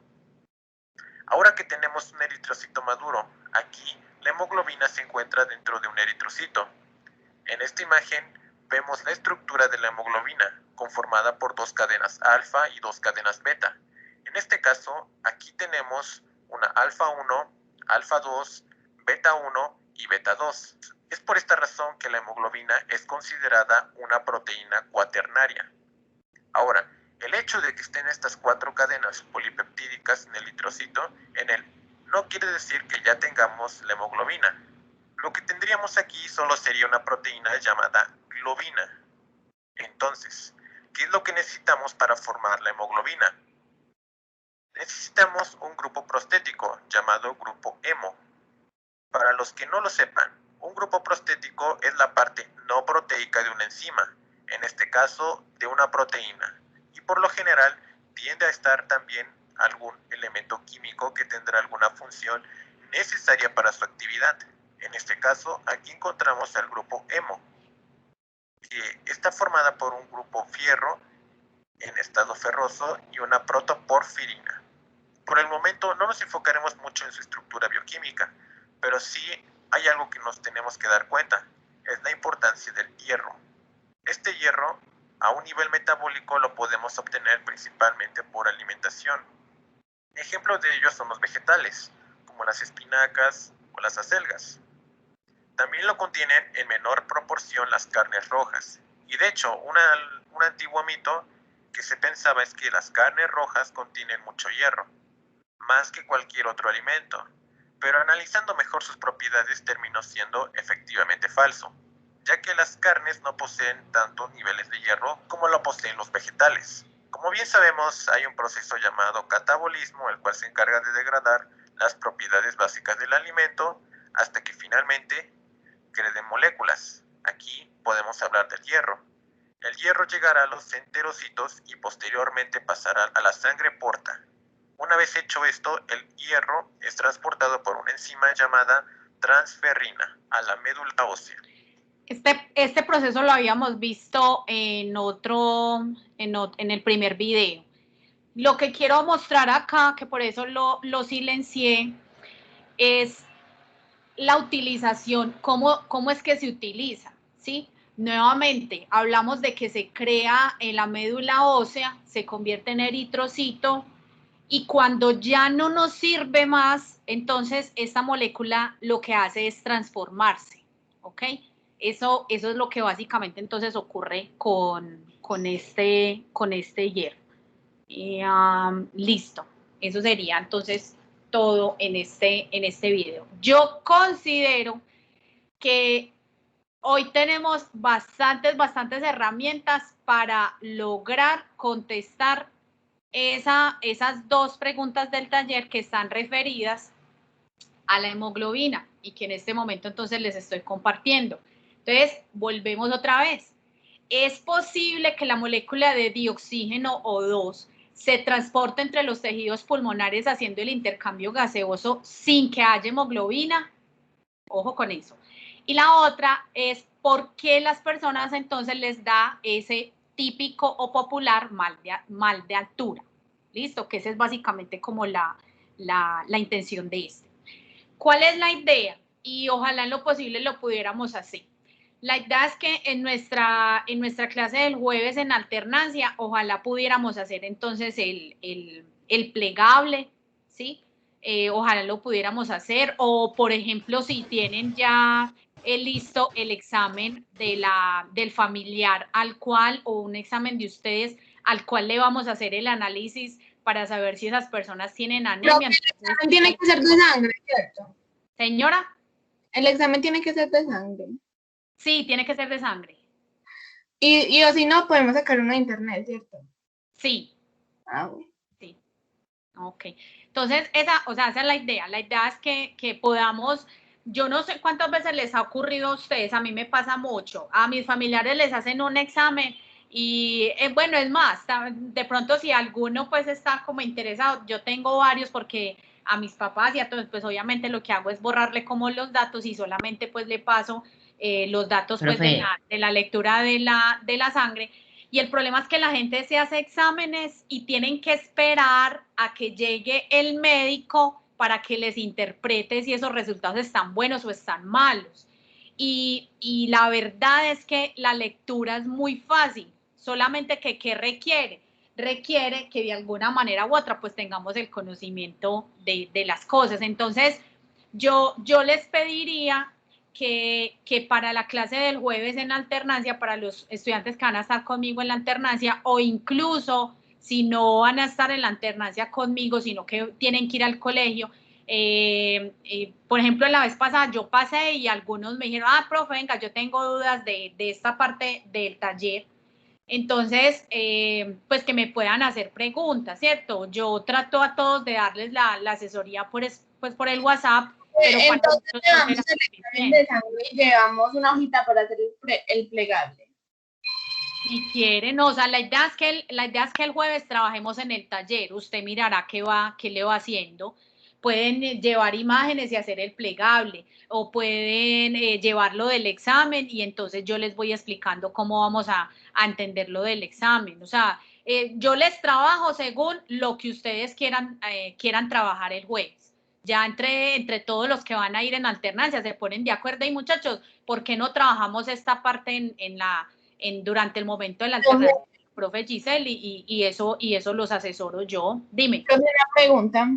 Ahora que tenemos un eritrocito maduro, aquí la hemoglobina se encuentra dentro de un eritrocito. En esta imagen vemos la estructura de la hemoglobina, conformada por 2 cadenas alfa y 2 cadenas beta. En este caso, aquí tenemos una alfa 1, alfa 2, beta 1 y beta 2. Es por esta razón que la hemoglobina es considerada una proteína cuaternaria. Ahora, el hecho de que estén estas 4 cadenas polipeptídicas en el eritrocito, no quiere decir que ya tengamos la hemoglobina. Lo que tendríamos aquí solo sería una proteína llamada globina. Entonces, ¿qué es lo que necesitamos para formar la hemoglobina? Necesitamos un grupo prostético llamado grupo hemo. Para los que no lo sepan, un grupo prostético es la parte no proteica de una enzima, en este caso de una proteína, y por lo general tiende a estar también algún elemento químico que tendrá alguna función necesaria para su actividad. En este caso, aquí encontramos al grupo hemo, que está formada por un grupo fierro en estado ferroso y una protoporfirina. Por el momento no nos enfocaremos mucho en su estructura bioquímica, pero sí hay algo que nos tenemos que dar cuenta, es la importancia del hierro. Este hierro, a un nivel metabólico, lo podemos obtener principalmente por alimentación. Ejemplos de ellos son los vegetales, como las espinacas o las acelgas. También lo contienen en menor proporción las carnes rojas. Y de hecho, un antiguo mito que se pensaba es que las carnes rojas contienen mucho hierro, más que cualquier otro alimento. Pero analizando mejor sus propiedades terminó siendo efectivamente falso, ya que las carnes no poseen tantos niveles de hierro como lo poseen los vegetales. Como bien sabemos, hay un proceso llamado catabolismo, el cual se encarga de degradar las propiedades básicas del alimento hasta que finalmente creen moléculas. Aquí podemos hablar del hierro. El hierro llegará a los enterocitos y posteriormente pasará a la sangre porta. Una vez hecho esto, el hierro es transportado por una enzima llamada transferrina a la médula ósea. Este proceso lo habíamos visto en el primer video. Lo que quiero mostrar acá, que por eso lo silencié, es la utilización, cómo es que se utiliza, ¿sí? Nuevamente, hablamos de que se crea en la médula ósea, se convierte en eritrocito, y cuando ya no nos sirve más, entonces esta molécula lo que hace es transformarse, ¿ok? Eso es lo que básicamente entonces ocurre con este hierro. Listo, eso sería entonces todo en este video. Yo considero que hoy tenemos bastantes herramientas para lograr contestar esas 2 preguntas del taller que están referidas a la hemoglobina y que en este momento entonces les estoy compartiendo. Entonces, volvemos otra vez. ¿Es posible que la molécula de dioxígeno O2 se transporte entre los tejidos pulmonares haciendo el intercambio gaseoso sin que haya hemoglobina? Ojo con eso. Y la otra es por qué las personas entonces les da ese típico o popular mal de altura. ¿Listo? Que esa es básicamente como la intención de este. ¿Cuál es la idea? Y ojalá en lo posible lo pudiéramos hacer. La idea es que en nuestra clase del jueves en alternancia, ojalá pudiéramos hacer entonces el plegable, ¿sí? Ojalá lo pudiéramos hacer, o por ejemplo, si tienen ya listo el examen del familiar al cual, o un examen de ustedes al cual le vamos a hacer el análisis para saber si esas personas tienen anemia. Entonces, el examen tiene que ser de sangre, ¿cierto? Señora. El examen tiene que ser de sangre. Sí, tiene que ser de sangre. Y o si no, podemos sacar uno de internet, ¿cierto? Sí. Ah, bueno. Sí. Ok. Entonces, esa es la idea. La idea es que podamos, yo no sé cuántas veces les ha ocurrido a ustedes, a mí me pasa mucho. A mis familiares les hacen un examen y, bueno, es más, de pronto si alguno pues está como interesado, yo tengo varios porque a mis papás y a todos, pues obviamente lo que hago es borrarle como los datos y solamente pues le paso los datos pues de la lectura de la sangre. Y el problema es que la gente se hace exámenes y tienen que esperar a que llegue el médico para que les interprete si esos resultados están buenos o están malos. Y la verdad es que la lectura es muy fácil, solamente que ¿qué requiere? Requiere que de alguna manera u otra pues tengamos el conocimiento de las cosas. Entonces, yo les pediría que para la clase del jueves en alternancia, para los estudiantes que van a estar conmigo en la alternancia, o incluso si no van a estar en la alternancia conmigo, sino que tienen que ir al colegio, por ejemplo, la vez pasada yo pasé y algunos me dijeron, profe, venga, yo tengo dudas de esta parte del taller. Entonces, pues que me puedan hacer preguntas, ¿cierto? Yo trato a todos de darles la asesoría por el WhatsApp. Pero entonces llevamos el examen de sangre y llevamos una hojita para hacer el plegable. Si quieren, o sea, la idea es que el jueves trabajemos en el taller. Usted mirará qué le va haciendo. Pueden llevar imágenes y hacer el plegable, o pueden llevarlo del examen y entonces yo les voy explicando cómo vamos a entender lo del examen. O sea, yo les trabajo según lo que ustedes quieran trabajar el jueves. Ya entre todos los que van a ir en alternancia se ponen de acuerdo. Y muchachos, ¿por qué no trabajamos esta parte durante el momento de la alternancia? Profe Giselle, y eso los asesoro yo. Dime. Una pregunta.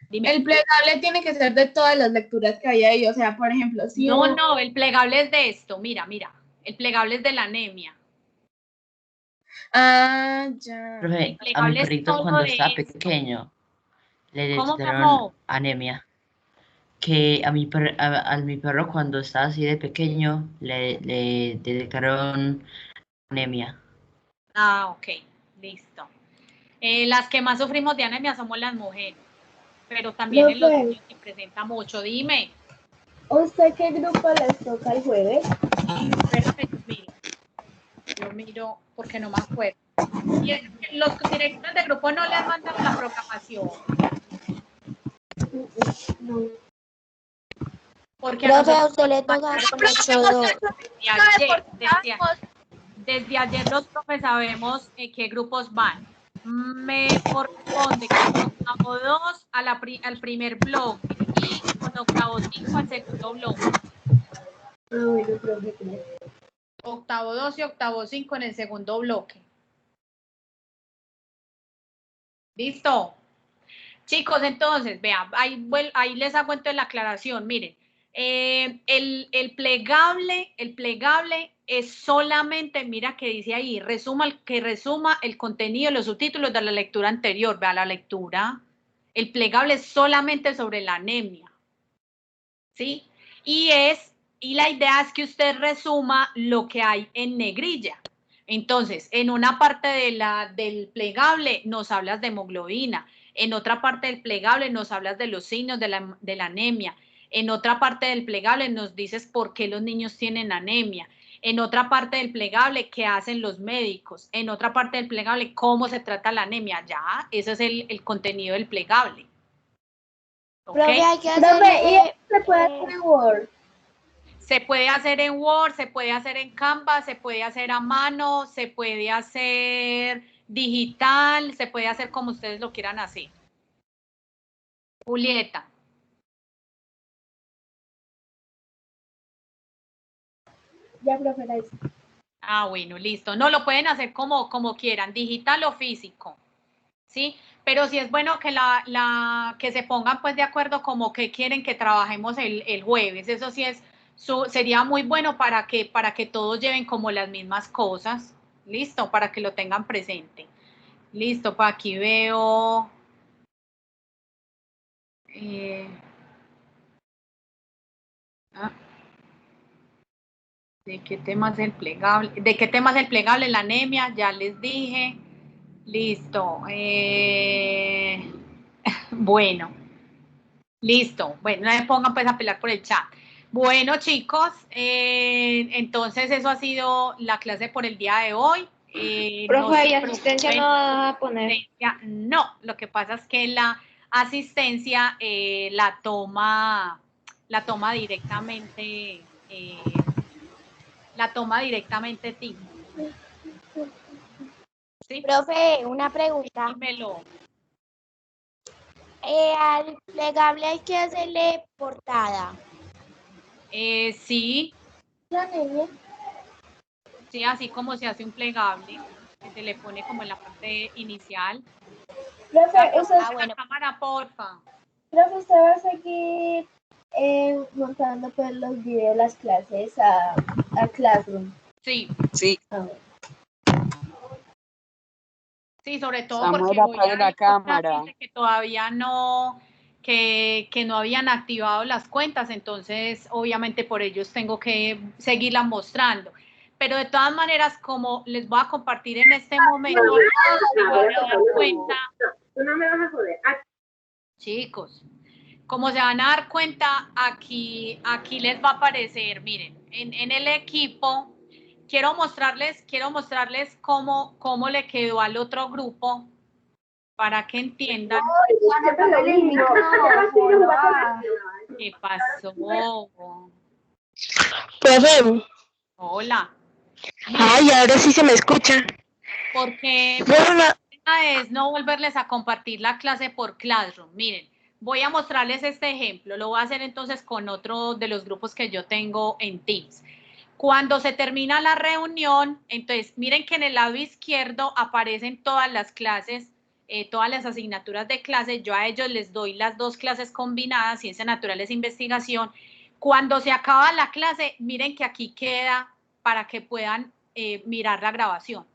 Dime. El plegable tiene que ser de todas las lecturas que hay ahí, o sea, por ejemplo, si No, el plegable es de esto, mira, el plegable es de la anemia. Ya. Profe, a mi perrito cuando estaba pequeño le detectaron anemia. Que a mi perro cuando estaba así de pequeño le detectaron anemia. Ok, listo. Las que más sufrimos de anemia somos las mujeres, pero también en los niños se presenta mucho. Dime. ¿Usted qué grupo les toca el jueves? Yo miro porque no me acuerdo. Y los directores de grupo no les mandan la programación. No. Porque profe, a usted le toca 8-2. Desde ayer los profes sabemos qué grupos van. Me corresponde con octavo 2 al primer bloque y con octavo 5 al segundo bloque. Bueno, profe. Octavo 2 y octavo 5 en el segundo bloque. ¿Listo? Chicos, entonces, vean, ahí les hago entonces la aclaración. Miren, el plegable es solamente, mira que dice ahí, que resuma el contenido, los subtítulos de la lectura anterior. Vea la lectura. El plegable es solamente sobre la anemia. ¿Sí? Y la idea es que usted resuma lo que hay en negrilla. Entonces, en una parte del plegable nos hablas de hemoglobina, en otra parte del plegable nos hablas de los signos de la anemia, en otra parte del plegable nos dices por qué los niños tienen anemia, en otra parte del plegable qué hacen los médicos, en otra parte del plegable cómo se trata la anemia. Ya, ese es el contenido del plegable. ¿Okay? Profe, hay que hacerle... ¿Y se puede hacer en Word? Se puede hacer en Word, se puede hacer en Canva, se puede hacer a mano, se puede hacer digital, se puede hacer como ustedes lo quieran hacer. Julieta. Ya, profe, Bueno, listo. No, lo pueden hacer como quieran, digital o físico. ¿Sí? Pero sí es bueno que que se pongan pues de acuerdo como que quieren que trabajemos el jueves. Eso sí sería muy bueno para que todos lleven como las mismas cosas. Listo, para que lo tengan presente. Listo, para aquí veo. ¿De qué temas el plegable? ¿De qué temas el plegable? La anemia, ya les dije. Listo. Bueno. Listo. Bueno, no me pongan pues a pelear por el chat. Bueno, chicos, entonces eso ha sido la clase por el día de hoy. Profe, ¿y asistencia no va a poner? No, lo que pasa es que asistencia la toma directamente Teams. ¿Sí? Profe, una pregunta. Dímelo. Al plegable hay que hacerle portada. Sí. Sí, así como se hace un plegable, que se le pone como en la parte inicial. Profe, La cámara, porfa. Profe, ¿usted va a seguir montando pues los videos, las clases a Classroom? Sí. Sí. Sí, sobre todo Samuel, porque voy apague a la ir con cámara. clases que todavía no, que no habían activado las cuentas, entonces obviamente por ellos tengo que seguirlas mostrando. Pero de todas maneras, como les voy a compartir en este momento, se van a dar cuenta. Tú no me vas a joder. Chicos, como se van a dar cuenta, aquí les va a aparecer, miren, en el equipo, quiero mostrarles cómo le quedó al otro grupo para que entiendan. ¿Qué pasó? Profe. Hola. Ay, ahora sí se me escucha. Porque la idea es no volverles a compartir la clase por Classroom. Miren, voy a mostrarles este ejemplo. Lo voy a hacer entonces con otro de los grupos que yo tengo en Teams. Cuando se termina la reunión, entonces miren que en el lado izquierdo aparecen todas las clases, todas las asignaturas de clase. Yo a ellos les doy las dos clases combinadas, Ciencias Naturales e Investigación. Cuando se acaba la clase, miren que aquí queda para que puedan mirar la grabación.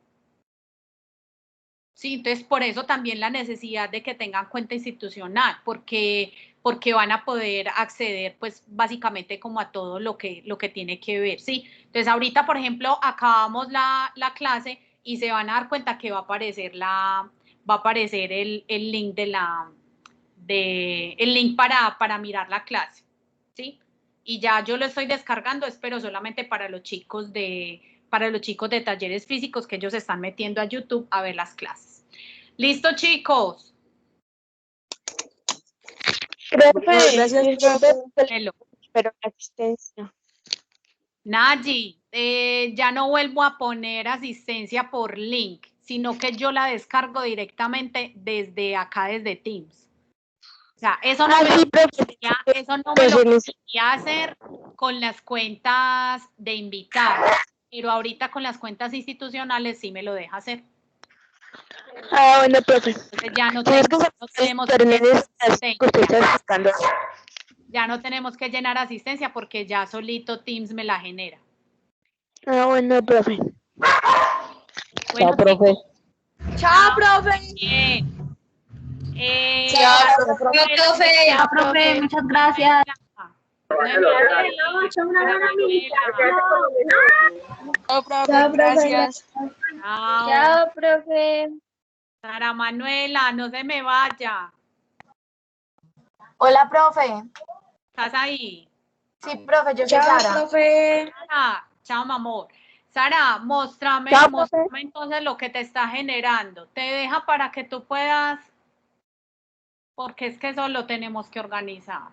Sí, entonces por eso también la necesidad de que tengan cuenta institucional, porque van a poder acceder pues básicamente como a todo lo que tiene que ver, ¿sí? Entonces ahorita, por ejemplo, acabamos la clase y se van a dar cuenta que va a aparecer el link el link para mirar la clase, ¿sí? Y ya yo lo estoy descargando, pero solamente para los chicos de talleres físicos que ellos están metiendo a YouTube a ver las clases. ¿Listo, chicos? Profe, Gracias, pero la asistencia. Nayi, ya no vuelvo a poner asistencia por link, sino que yo la descargo directamente desde acá, desde Teams. O sea, eso no me lo quería hacer con las cuentas de invitados, pero ahorita con las cuentas institucionales sí me lo deja hacer. Ah, bueno, profe. Entonces ya no tenemos que llenar asistencia porque ya solito Teams me la genera. Ah, bueno, profe. Bueno, chao, profe. Chao, profe. Bien. Chao, profe. Chao, profe. Muchas gracias. Chao, profe. Gracias. Chao, profe. Sara Manuela, no se me vaya. Hola, profe. ¿Estás ahí? Sí, profe, yo soy Sara. Profe. Chao, mi amor. Sara, móstrame entonces lo que te está generando. ¿Te deja para que tú puedas? Porque es que eso lo tenemos que organizar.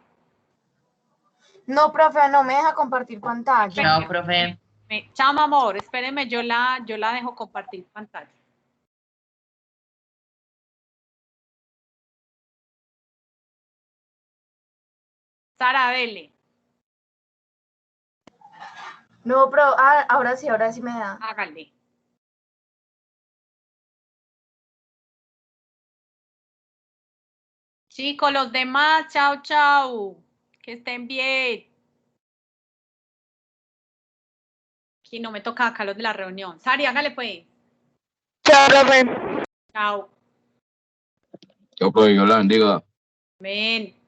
No, profe, no me deja compartir pantalla. Chao, profe. Chao, mi amor. Espéreme, yo la dejo compartir pantalla. Sara, dele. No, pero ahora sí me da. Hágale. Chicos, los demás, chao, chao. Que estén bien. Aquí no me toca acá los de la reunión. Sari, hágale pues. Chao, profe. Chao. Yo, profe, yo la bendiga. Amén.